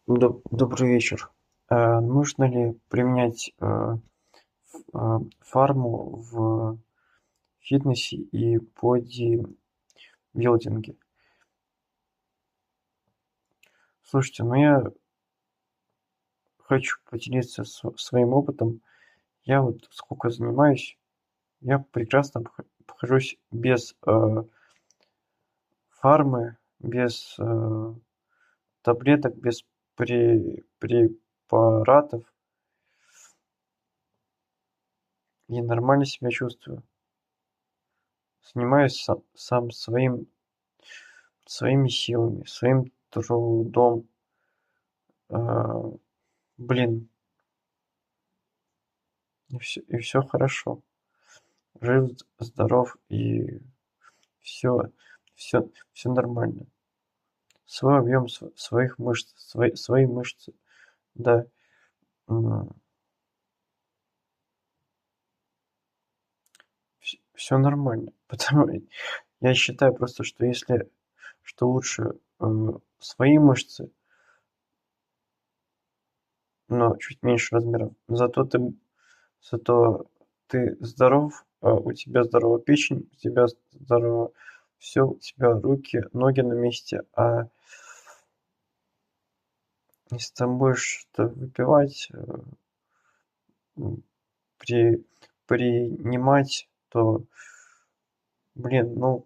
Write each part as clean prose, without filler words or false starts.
Добрый вечер. Нужно ли применять фарму в фитнесе и бодибилдинге? Слушайте, ну я хочу поделиться своим опытом. Я вот сколько занимаюсь, я прекрасно обхожусь без фармы, без таблеток, без препаратов и нормально себя чувствую. Занимаюсь сам своими силами, своим трудом. А, блин, и всё хорошо. Жив, здоров и все, все нормально. Свой объем своих мышц, свои мышцы, да. Все нормально. Потому я считаю просто, что если что лучше, свои мышцы, но чуть меньше размером, зато ты здоров, у тебя здорова печень, у тебя здорово все, у тебя руки, ноги на месте. А если там будешь что выпивать, м, при принимать, то, блин, ну,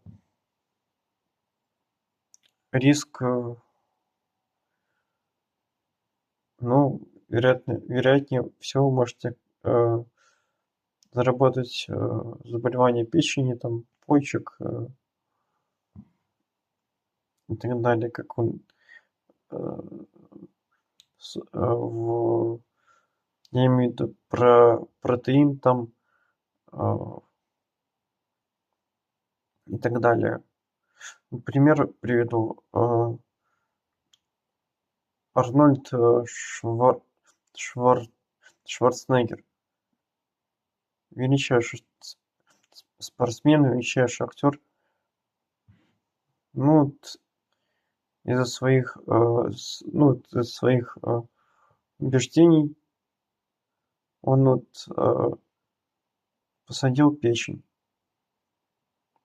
риск, ну, вероятнее всего можете, заработать, заболевание печени, там, почек, и так далее, как он, э, в я имею в виду про протеин там, а, и так далее. Пример приведу. Арнольд, Швар Шварценеггер, величайший спортсмен, величайший актер. Ну, вот из-за своих, убеждений он вот, посадил печень,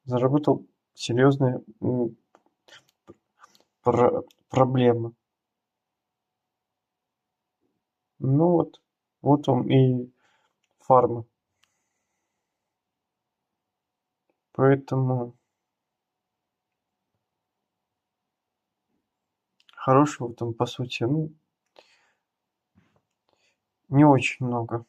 заработал серьезные, проблемы. Ну вот вам и фарма. Поэтому хорошего там, по сути, ну, не очень много.